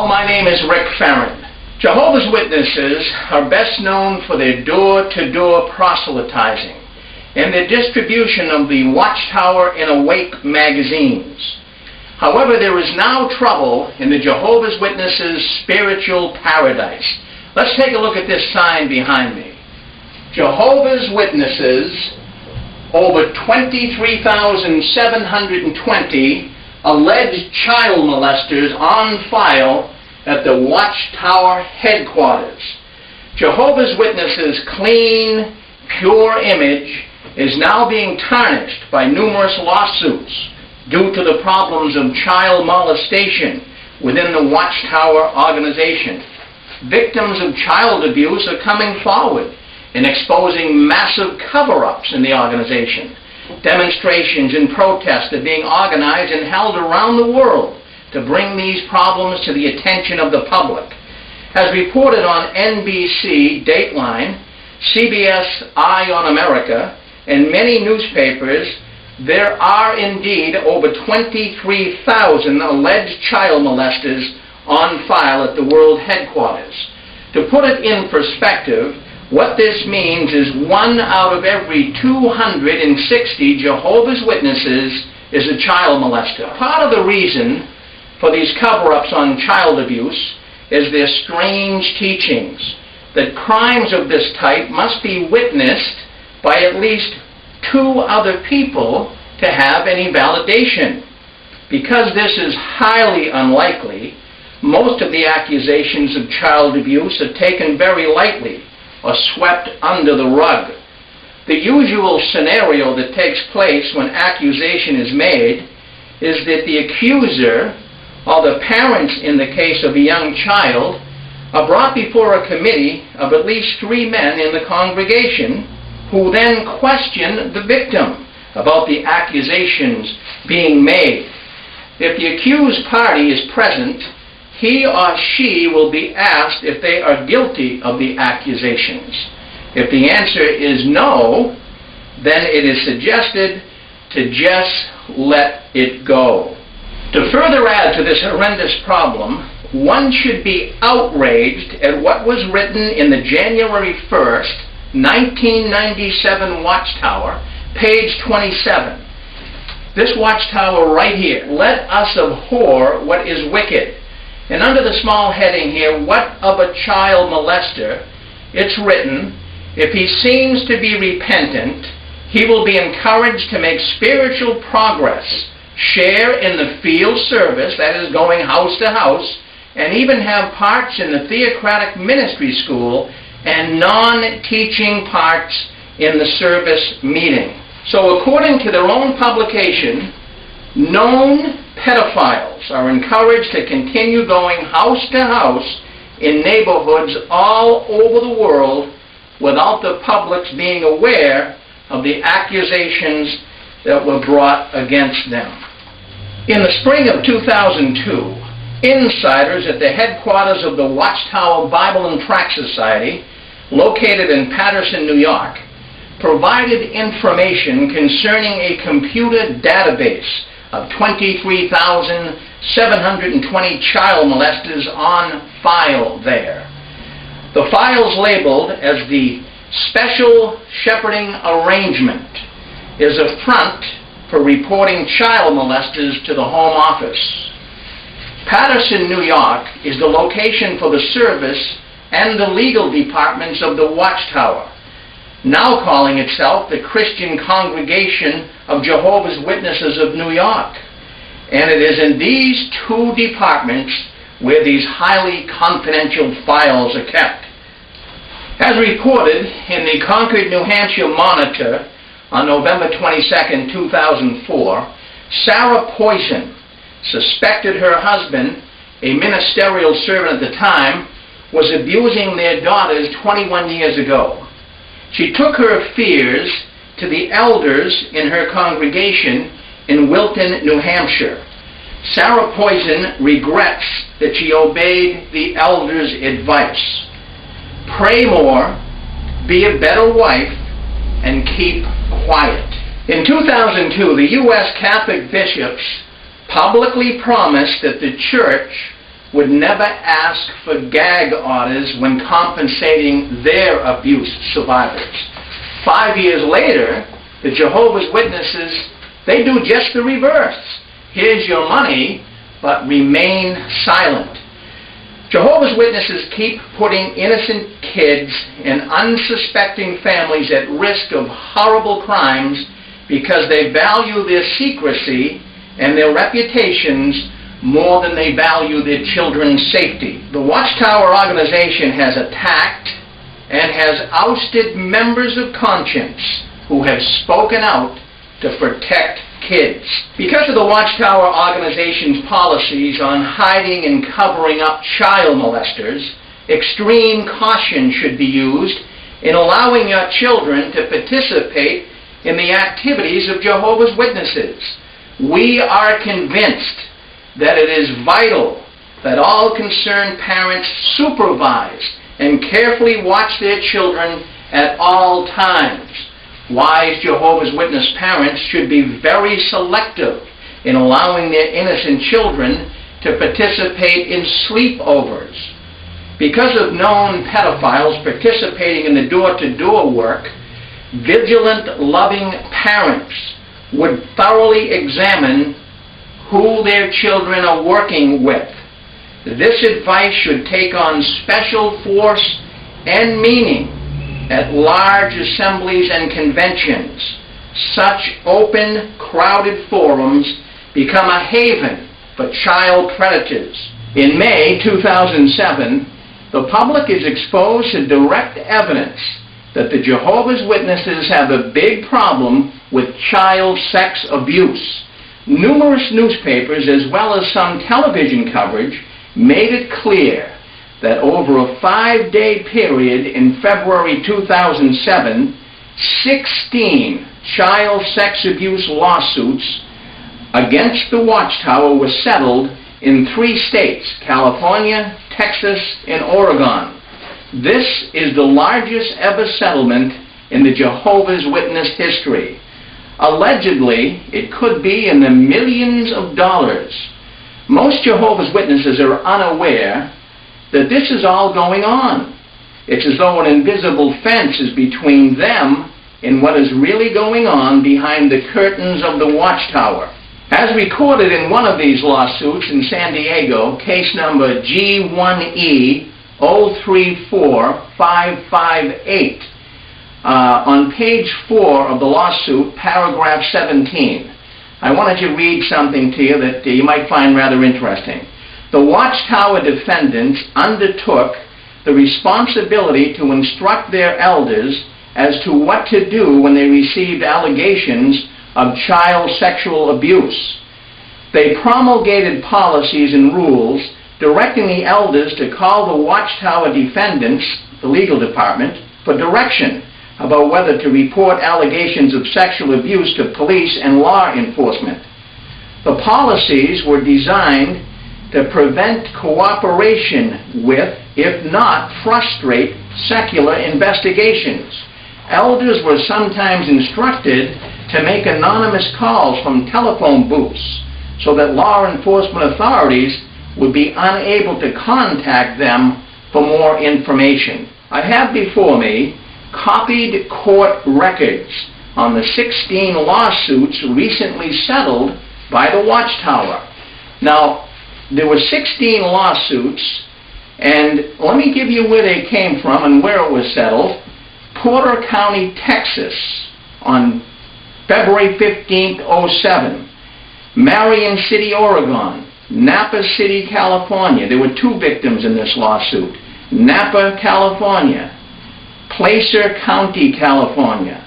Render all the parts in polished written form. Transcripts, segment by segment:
Hello, my name is Rick Fearon. Jehovah's Witnesses are best known for their door-to-door proselytizing and their distribution of the Watchtower and Awake magazines. However, there is now trouble in the Jehovah's Witnesses' spiritual paradise. Let's take a look at this sign behind me. Jehovah's Witnesses, over 23,720 alleged child molesters on file at the Watchtower headquarters. Jehovah's Witnesses' clean, pure image is now being tarnished by numerous lawsuits due to the problems of child molestation within the Watchtower organization. Victims of child abuse are coming forward and exposing massive cover-ups in the organization. Demonstrations and protests are being organized and held around the world to bring these problems to the attention of the public. As reported on NBC, Dateline, CBS Eye on America, and many newspapers, there are indeed over 23,000 alleged child molesters on file at the world headquarters. To put it in perspective, what this means is 1 out of every 260 Jehovah's Witnesses is a child molester. Part of the reason for these cover-ups on child abuse is their strange teachings that crimes of this type must be witnessed by at least 2 other people to have any validation. Because this is highly unlikely, most of the accusations of child abuse are taken very lightly or swept under the rug. The usual scenario that takes place when accusation is made is that the accuser or the parents in the case of a young child are brought before a committee of at least 3 men in the congregation who then question the victim about the accusations being made. If the accused party is present, he or she will be asked if they are guilty of the accusations. If the answer is no, then it is suggested to just let it go. To further add to this horrendous problem, one should be outraged at what was written in the January 1st, 1997 Watchtower, page 27. This Watchtower right here, "Let us abhor what is wicked." And under the small heading here, "What of a child molester?" it's written, "If he seems to be repentant, he will be encouraged to make spiritual progress, share in the field service," that is going house to house, "and even have parts in the theocratic ministry school and non-teaching parts in the service meeting." So according to their own publication, known pedophiles are encouraged to continue going house to house in neighborhoods all over the world without the public's being aware of the accusations that were brought against them. In the spring of 2002, insiders at the headquarters of the Watchtower Bible and Tract Society, located in Paterson, New York, provided information concerning a computer database of 23,720 child molesters on file there. The files labeled as the Special Shepherding Arrangement is a front for reporting child molesters to the Home Office. Paterson, New York is the location for the service and the legal departments of the Watchtower, now calling itself the Christian Congregation of Jehovah's Witnesses of New York. And it is in these 2 departments where these highly confidential files are kept. As reported in the Concord, New Hampshire Monitor on November 22, 2004, Sarah Poison suspected her husband, a ministerial servant at the time, was abusing their daughters 21 years ago. She took her fears to the elders in her congregation in Wilton, New Hampshire. Sarah Poison regrets that she obeyed the elders' advice. Pray more, be a better wife, and keep quiet. In 2002, the U.S. Catholic bishops publicly promised that the church would never ask for gag orders when compensating their abuse survivors. 5 years later, the Jehovah's Witnesses, they do just the reverse. Here's your money, but remain silent. Jehovah's Witnesses keep putting innocent kids and unsuspecting families at risk of horrible crimes because they value their secrecy and their reputations more than they value their children's safety. The Watchtower organization has attacked and has ousted members of conscience who have spoken out to protect kids. Because of the Watchtower organization's policies on hiding and covering up child molesters, extreme caution should be used in allowing your children to participate in the activities of Jehovah's Witnesses. We are convinced that it is vital that all concerned parents supervise and carefully watch their children at all times. Wise Jehovah's Witness parents should be very selective in allowing their innocent children to participate in sleepovers. Because of known pedophiles participating in the door-to-door work, vigilant, loving parents would thoroughly examine who their children are working with. This advice should take on special force and meaning at large assemblies and conventions. Such open, crowded forums become a haven for child predators. In May 2007, the public is exposed to direct evidence that the Jehovah's Witnesses have a big problem with child sex abuse. Numerous newspapers, as well as some television coverage, made it clear that over a 5-day period in February 2007, 16 child sex abuse lawsuits against the Watchtower were settled in 3 states, California, Texas, and Oregon. This is the largest ever settlement in the Jehovah's Witness history. Allegedly, it could be in the millions of dollars. Most Jehovah's Witnesses are unaware that this is all going on. It's as though an invisible fence is between them and what is really going on behind the curtains of the Watchtower. As recorded in one of these lawsuits in San Diego, case number G1E034558, on page 4 of the lawsuit, paragraph 17. I wanted to read something to you that you might find rather interesting. The Watchtower defendants undertook the responsibility to instruct their elders as to what to do when they received allegations of child sexual abuse. They promulgated policies and rules directing the elders to call the Watchtower defendants, the legal department, for direction about whether to report allegations of sexual abuse to police and law enforcement. The policies were designed to prevent cooperation with, if not frustrate, secular investigations. Elders were sometimes instructed to make anonymous calls from telephone booths so that law enforcement authorities would be unable to contact them for more information. I have before me copied court records on the 16 lawsuits recently settled by the Watchtower. Now, there were 16 lawsuits, and let me give you where they came from and where it was settled. Porter County, Texas, on February 15th, 07. Marion City, Oregon. Napa City, California. There were 2 victims in this lawsuit. Napa, California. Placer County, California.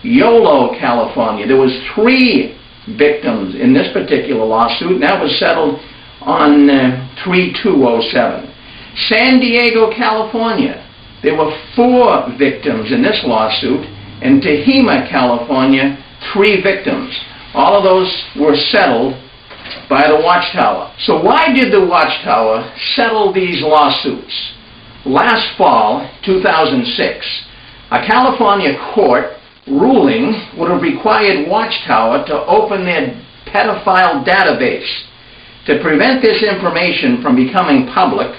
Yolo, California. There was 3 victims in this particular lawsuit, and that was settled on 3/2/07. San Diego, California. There were 4 victims in this lawsuit, and Tehama, California, 3 victims. All of those were settled by the Watchtower. So why did the Watchtower settle these lawsuits? Last fall, 2006, a California court ruling would have required Watchtower to open their pedophile database. To prevent this information from becoming public,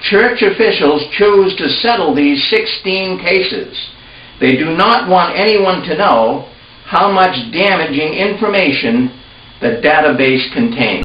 church officials chose to settle these 16 cases. They do not want anyone to know how much damaging information the database contains.